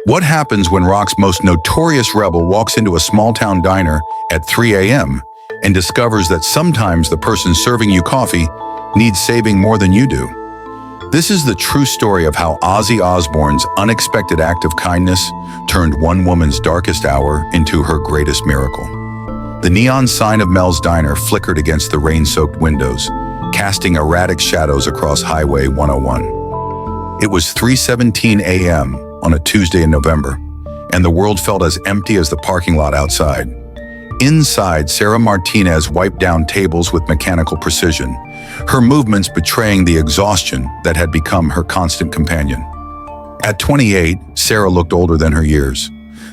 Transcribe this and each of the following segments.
What happens when rock's most notorious rebel walks into a small-town diner at 3 a.m. and discovers that sometimes the person serving you coffee needs saving more than you do? This is the true story of how Ozzy Osbourne's unexpected act of kindness turned one woman's darkest hour into her greatest miracle. The neon sign of Mel's Diner flickered against the rain-soaked windows, casting erratic shadows across Highway 101. It was 3:17 a.m. on a Tuesday in November, and the world felt as empty as the parking lot outside. Inside, Sarah Martinez wiped down tables with mechanical precision, her movements betraying the exhaustion that had become her constant companion. At 28, Sarah looked older than her years.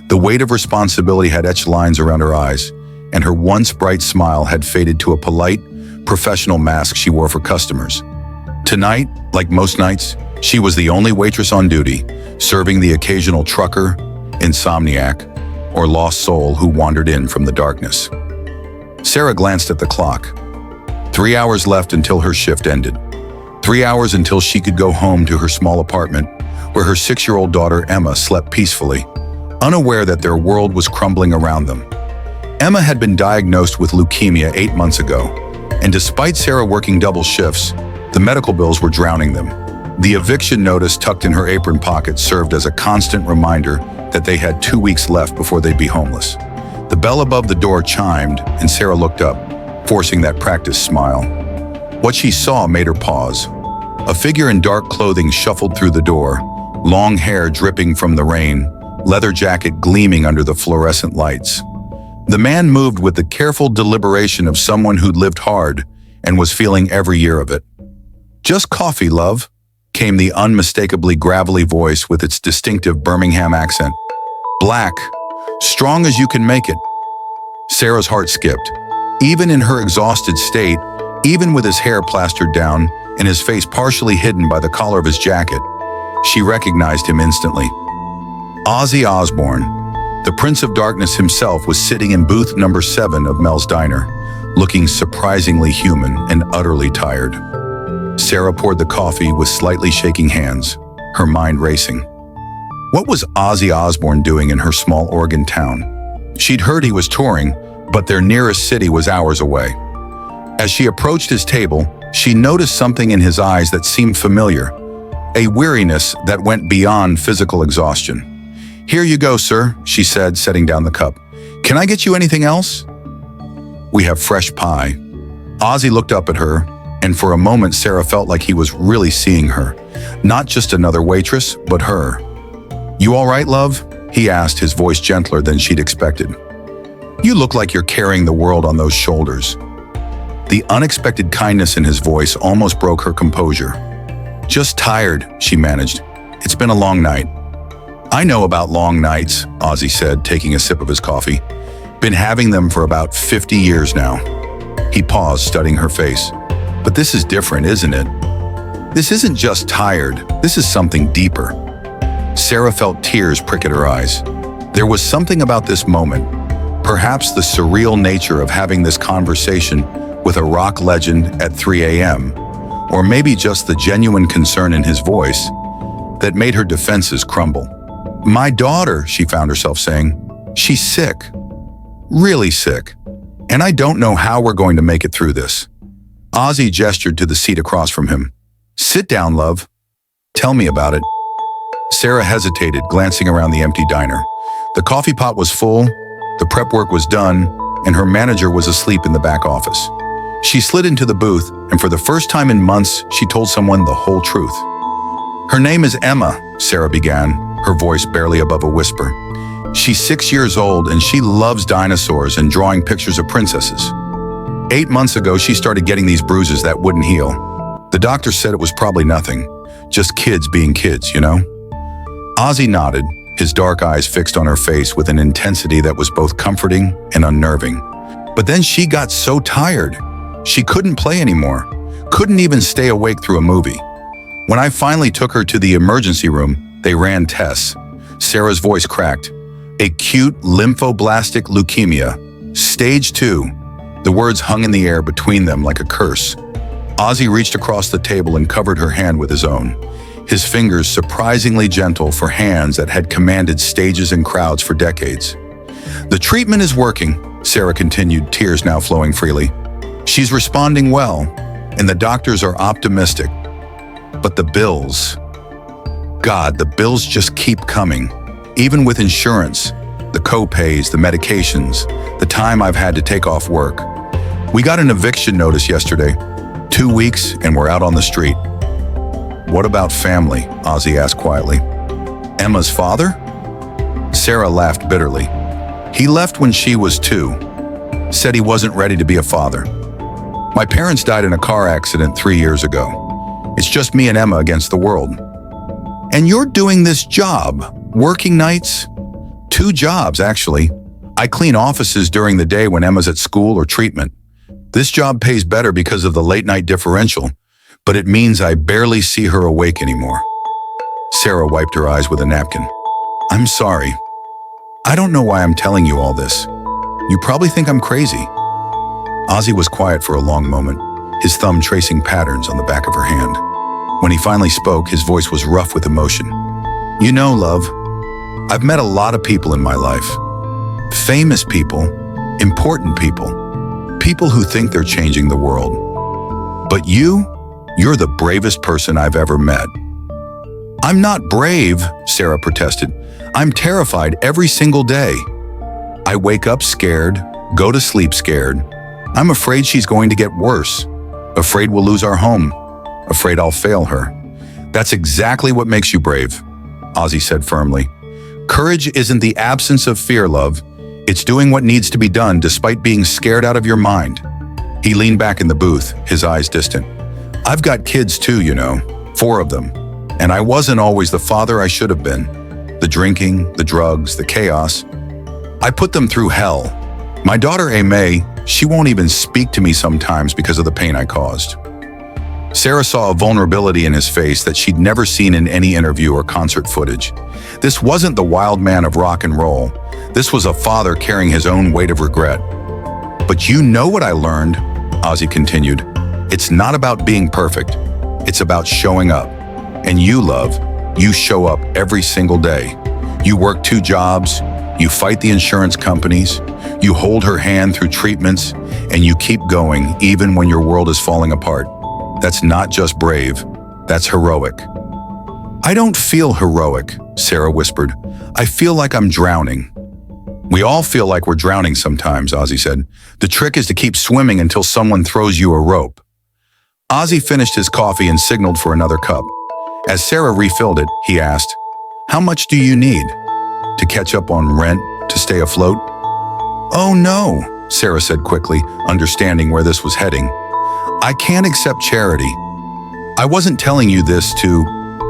The weight of responsibility had etched lines around her eyes, and her once bright smile had faded to a polite, professional mask she wore for customers. Tonight, like most nights, she was the only waitress on duty, serving the occasional trucker, insomniac, or lost soul who wandered in from the darkness. Sarah glanced at the clock. 3 hours left until her shift ended. 3 hours until she could go home to her small apartment, where her 6-year-old daughter Emma slept peacefully, unaware that their world was crumbling around them. Emma had been diagnosed with leukemia 8 months ago, and despite Sarah working double shifts, the medical bills were drowning them. The eviction notice tucked in her apron pocket served as a constant reminder that they had 2 weeks left before they'd be homeless. The bell above the door chimed, and Sarah looked up, forcing that practiced smile. What she saw made her pause. A figure in dark clothing shuffled through the door, long hair dripping from the rain, leather jacket gleaming under the fluorescent lights. The man moved with the careful deliberation of someone who'd lived hard and was feeling every year of it. "Just coffee, love," came the unmistakably gravelly voice with its distinctive Birmingham accent. "Black, strong as you can make it." Sarah's heart skipped. Even in her exhausted state, even with his hair plastered down and his face partially hidden by the collar of his jacket, she recognized him instantly. Ozzy Osbourne, the Prince of Darkness himself, was sitting in booth number 7 of Mel's Diner, looking surprisingly human and utterly tired. Sarah poured the coffee with slightly shaking hands, her mind racing. What was Ozzy Osbourne doing in her small Oregon town? She'd heard he was touring, but their nearest city was hours away. As she approached his table, she noticed something in his eyes that seemed familiar, a weariness that went beyond physical exhaustion. "Here you go, sir," she said, setting down the cup. "Can I get you anything else?" "We have fresh pie." Ozzy looked up at her, and for a moment Sarah felt like he was really seeing her. Not just another waitress, but her. "You all right, love?" he asked, his voice gentler than she'd expected. "You look like you're carrying the world on those shoulders." The unexpected kindness in his voice almost broke her composure. "Just tired," she managed. "It's been a long night." "I know about long nights," Ozzy said, taking a sip of his coffee. "Been having them for about 50 years now." He paused, studying her face. "But this is different, isn't it? This isn't just tired, this is something deeper." Sarah felt tears prick at her eyes. There was something about this moment, perhaps the surreal nature of having this conversation with a rock legend at 3 a.m., or maybe just the genuine concern in his voice, that made her defenses crumble. "My daughter," she found herself saying, "she's sick. Really sick. And I don't know how we're going to make it through this." Ozzy gestured to the seat across from him. "Sit down, love. Tell me about it." Sarah hesitated, glancing around the empty diner. The coffee pot was full, the prep work was done, and her manager was asleep in the back office. She slid into the booth, and for the first time in months, she told someone the whole truth. "Her name is Emma," Sarah began, her voice barely above a whisper. "She's 6 years old, and she loves dinosaurs and drawing pictures of princesses. 8 months ago, she started getting these bruises that wouldn't heal. The doctor said it was probably nothing, just kids being kids, you know?" Ozzy nodded, his dark eyes fixed on her face with an intensity that was both comforting and unnerving. "But then she got so tired. She couldn't play anymore, couldn't even stay awake through a movie. When I finally took her to the emergency room, they ran tests." Sarah's voice cracked. "Acute lymphoblastic leukemia, stage 2. The words hung in the air between them like a curse. Ozzy reached across the table and covered her hand with his own. his fingers surprisingly gentle for hands that had commanded stages and crowds for decades. The treatment is working, Sarah continued, tears now flowing freely. She's responding well, and the doctors are optimistic. But the bills... God, the bills just keep coming. Even with insurance, the co-pays, the medications, the time I've had to take off work. We got an eviction notice yesterday. 2 weeks and we're out on the street. What about family? Ozzy asked quietly. Emma's father? Sarah laughed bitterly. He left when she was 2. Said he wasn't ready to be a father. My parents died in a car accident 3 years ago. It's just me and Emma against the world. And you're doing this job, working nights? 2 jobs, actually. I clean offices during the day when Emma's at school or treatment. This job pays better because of the late-night differential, but it means I barely see her awake anymore. Sarah wiped her eyes with a napkin. I'm sorry. I don't know why I'm telling you all this. You probably think I'm crazy. Ozzy was quiet for a long moment, his thumb tracing patterns on the back of her hand. When he finally spoke, his voice was rough with emotion. You know, love, I've met a lot of people in my life. Famous people, important people, people who think they're changing the world. But you're the bravest person I've ever met. I'm not brave, Sarah protested. I'm terrified every single day. I wake up scared, go to sleep scared. I'm afraid she's going to get worse, afraid we'll lose our home, afraid I'll fail her. That's exactly what makes you brave, Ozzy said firmly. Courage isn't the absence of fear, love. It's doing what needs to be done despite being scared out of your mind. He leaned back in the booth, his eyes distant. I've got kids too, you know, 4 of them. And I wasn't always the father I should have been. The drinking, the drugs, the chaos. I put them through hell. My daughter, Aimee, she won't even speak to me sometimes because of the pain I caused. Sarah saw a vulnerability in his face that she'd never seen in any interview or concert footage. This wasn't the wild man of rock and roll. This was a father carrying his own weight of regret. But you know what I learned, Ozzy continued. It's not about being perfect. It's about showing up. And you, love, you show up every single day. You work 2 jobs, you fight the insurance companies, you hold her hand through treatments, and you keep going even when your world is falling apart. That's not just brave, that's heroic. I don't feel heroic, Sarah whispered. I feel like I'm drowning. We all feel like we're drowning sometimes, Ozzy said. The trick is to keep swimming until someone throws you a rope. Ozzy finished his coffee and signaled for another cup. As Sarah refilled it, he asked, How much do you need? To catch up on rent, to stay afloat? Oh no, Sarah said quickly, understanding where this was heading. I can't accept charity. I wasn't telling you this to...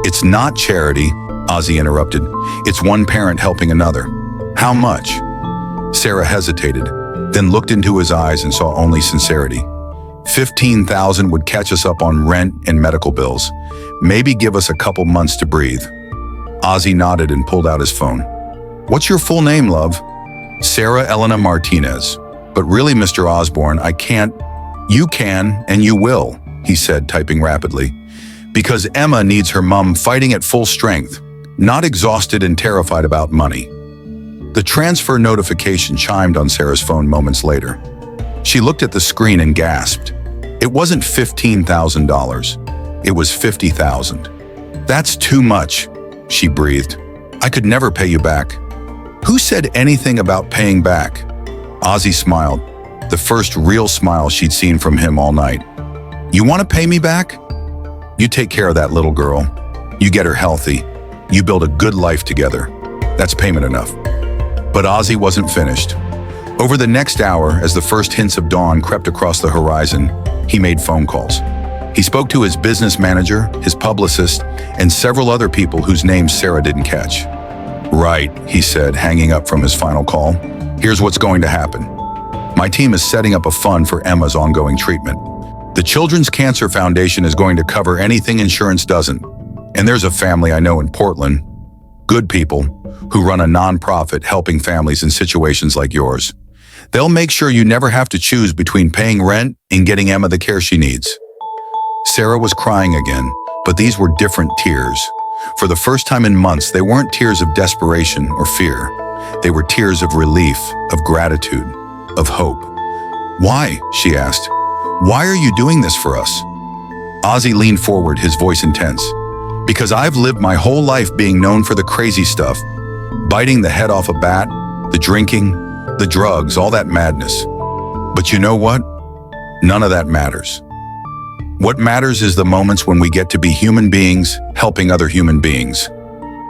It's not charity, Ozzy interrupted. It's one parent helping another. How much? Sarah hesitated, then looked into his eyes and saw only sincerity. 15,000 would catch us up on rent and medical bills. Maybe give us a couple months to breathe. Ozzy nodded and pulled out his phone. What's your full name, love? Sarah Elena Martinez. But really, Mr. Osbourne, I can't... You can and you will, he said, typing rapidly. Because Emma needs her mom fighting at full strength, not exhausted and terrified about money. The transfer notification chimed on Sarah's phone moments later. She looked at the screen and gasped. It wasn't $15,000. It was $50,000. That's too much, she breathed. I could never pay you back. Who said anything about paying back? Ozzy smiled, the first real smile she'd seen from him all night. You want to pay me back? You take care of that little girl. You get her healthy. You build a good life together. That's payment enough. But Ozzy wasn't finished. Over the next hour, as the first hints of dawn crept across the horizon, he made phone calls. He spoke to his business manager, his publicist, and several other people whose names Sarah didn't catch. Right, he said, hanging up from his final call. Here's what's going to happen. My team is setting up a fund for Emma's ongoing treatment. The Children's Cancer Foundation is going to cover anything insurance doesn't. And there's a family I know in Portland, good people, who run a nonprofit helping families in situations like yours. They'll make sure you never have to choose between paying rent and getting Emma the care she needs. Sarah was crying again, But these were different tears. For the first time in months, they weren't tears of desperation or fear. They were tears of relief, of gratitude, of hope. "Why?" she asked. "Why are you doing this for us?" Ozzy leaned forward, his voice intense. "Because I've lived my whole life being known for the crazy stuff. Biting the head off a bat, the drinking, the drugs, all that madness. But you know what? None of that matters. What matters is the moments when we get to be human beings helping other human beings."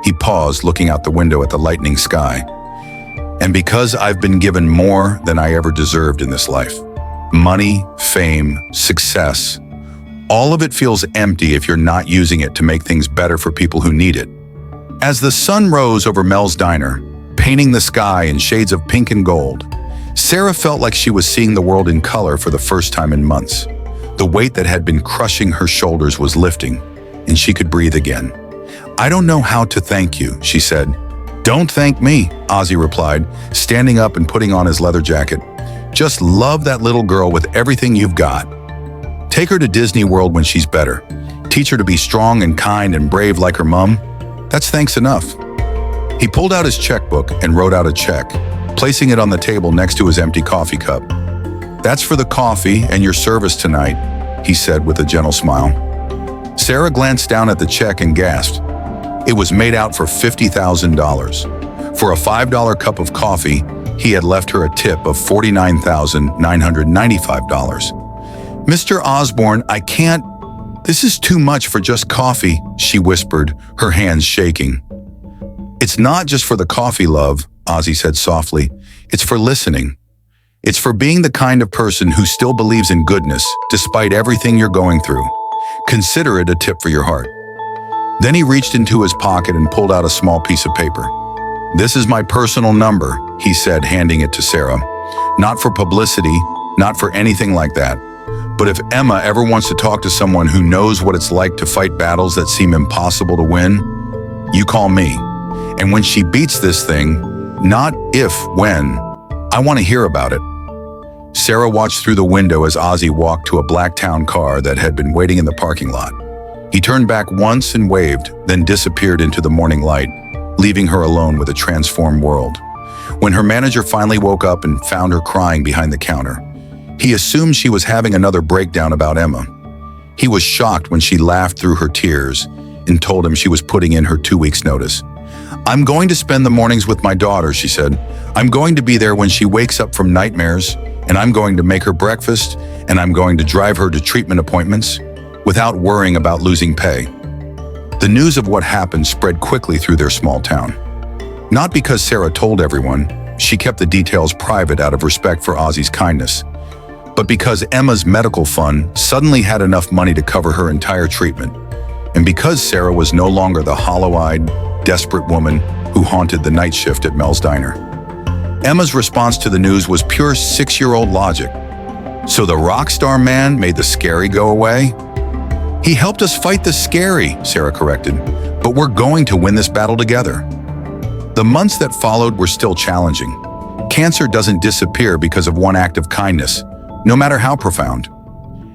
He paused, looking out the window at the lightening sky. "And because I've been given more than I ever deserved in this life. Money, fame, success. All of it feels empty if you're not using it to make things better for people who need it." As the sun rose over Mel's Diner, painting the sky in shades of pink and gold, Sarah felt like she was seeing the world in color for the first time in months. The weight that had been crushing her shoulders was lifting, and she could breathe again. "I don't know how to thank you," she said. "Don't thank me," Ozzy replied, standing up and putting on his leather jacket. "Just love that little girl with everything you've got. Take her to Disney World when she's better. Teach her to be strong and kind and brave like her mom. That's thanks enough." He pulled out his checkbook and wrote out a check, placing it on the table next to his empty coffee cup. "That's for the coffee and your service tonight," he said with a gentle smile. Sarah glanced down at the check and gasped. It was made out for $50,000. For a $5 cup of coffee, he had left her a tip of $49,995. "Mr. Osbourne, I can't. This is too much for just coffee," she whispered, her hands shaking. "It's not just for the coffee, love," Ozzy said softly. "It's for listening. It's for being the kind of person who still believes in goodness despite everything you're going through. Consider it a tip for your heart." Then he reached into his pocket and pulled out a small piece of paper. "This is my personal number," he said, handing it to Sarah. "Not for publicity, not for anything like that. But if Emma ever wants to talk to someone who knows what it's like to fight battles that seem impossible to win, you call me. And when she beats this thing, not if, when, I want to hear about it." Sarah watched through the window as Ozzy walked to a black town car that had been waiting in the parking lot. He turned back once and waved, then disappeared into the morning light, leaving her alone with a transformed world. When her manager finally woke up and found her crying behind the counter, he assumed she was having another breakdown about Emma. He was shocked when she laughed through her tears and told him she was putting in her 2 weeks' notice. "I'm going to spend the mornings with my daughter," she said. "I'm going to be there when she wakes up from nightmares, and I'm going to make her breakfast, and I'm going to drive her to treatment appointments without worrying about losing pay." The news of what happened spread quickly through their small town. Not because Sarah told everyone, she kept the details private out of respect for Ozzy's kindness, but because Emma's medical fund suddenly had enough money to cover her entire treatment, and because Sarah was no longer the hollow-eyed, desperate woman who haunted the night shift at Mel's Diner. Emma's response to the news was pure 6-year-old logic. "So the rock star man made the scary go away?" "He helped us fight the scary," Sarah corrected, "but we're going to win this battle together." The months that followed were still challenging. Cancer doesn't disappear because of one act of kindness, no matter how profound.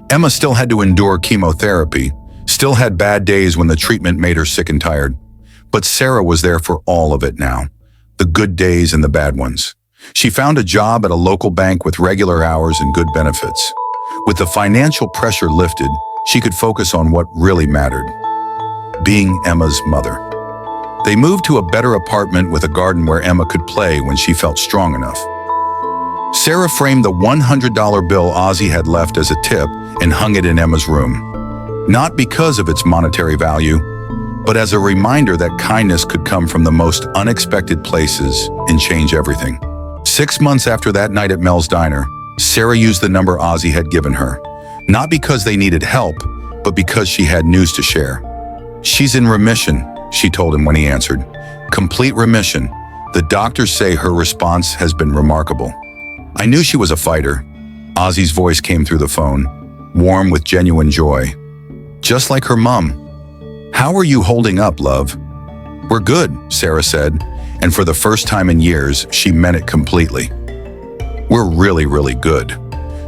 Emma still had to endure chemotherapy, still had bad days when the treatment made her sick and tired. But Sarah was there for all of it now, the good days and the bad ones. She found a job at a local bank with regular hours and good benefits. With the financial pressure lifted, she could focus on what really mattered: being Emma's mother. They moved to a better apartment with a garden where Emma could play when she felt strong enough. Sarah framed the $100 bill Ozzy had left as a tip and hung it in Emma's room. Not because of its monetary value, but as a reminder that kindness could come from the most unexpected places and change everything. 6 months after that night at Mel's Diner, Sarah used the number Ozzy had given her, not because they needed help, but because she had news to share. "She's in remission," she told him when he answered. "Complete remission. The doctors say her response has been remarkable." "I knew she was a fighter." Ozzy's voice came through the phone, warm with genuine joy. "Just like her mom. How are you holding up, love?" "We're good," Sarah said, and for the first time in years, she meant it completely. "We're really, really good."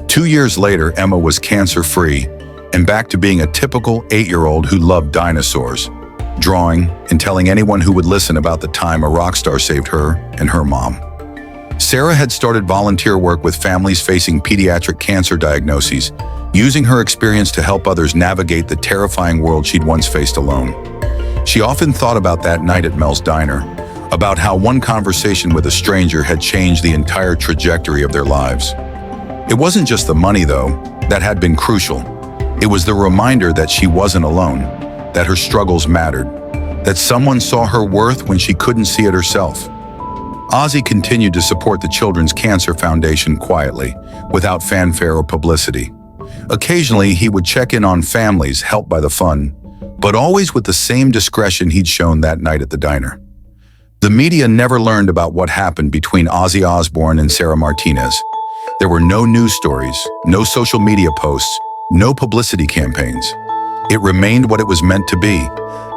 2 years later, Emma was cancer-free, and back to being a typical 8-year-old who loved dinosaurs, drawing and telling anyone who would listen about the time a rock star saved her and her mom. Sarah had started volunteer work with families facing pediatric cancer diagnoses, using her experience to help others navigate the terrifying world she'd once faced alone. She often thought about that night at Mel's Diner, about how one conversation with a stranger had changed the entire trajectory of their lives. It wasn't just the money, though, that had been crucial. It was the reminder that she wasn't alone, that her struggles mattered, that someone saw her worth when she couldn't see it herself. Ozzy continued to support the Children's Cancer Foundation quietly, without fanfare or publicity. Occasionally, he would check in on families helped by the fund, but always with the same discretion he'd shown that night at the diner. The media never learned about what happened between Ozzy Osbourne and Sarah Martinez. There were no news stories, no social media posts, no publicity campaigns. It remained what it was meant to be,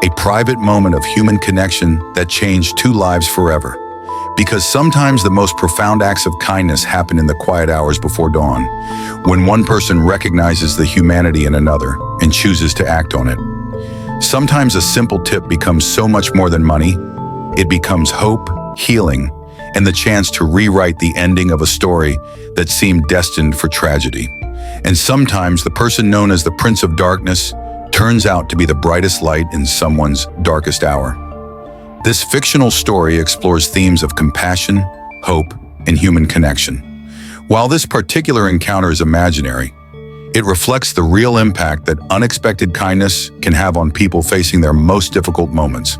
a private moment of human connection that changed two lives forever. Because sometimes the most profound acts of kindness happen in the quiet hours before dawn, when one person recognizes the humanity in another and chooses to act on it. Sometimes a simple tip becomes so much more than money. It becomes hope, healing, and the chance to rewrite the ending of a story that seemed destined for tragedy. And sometimes the person known as the Prince of Darkness turns out to be the brightest light in someone's darkest hour. This fictional story explores themes of compassion, hope, and human connection. While this particular encounter is imaginary, it reflects the real impact that unexpected kindness can have on people facing their most difficult moments.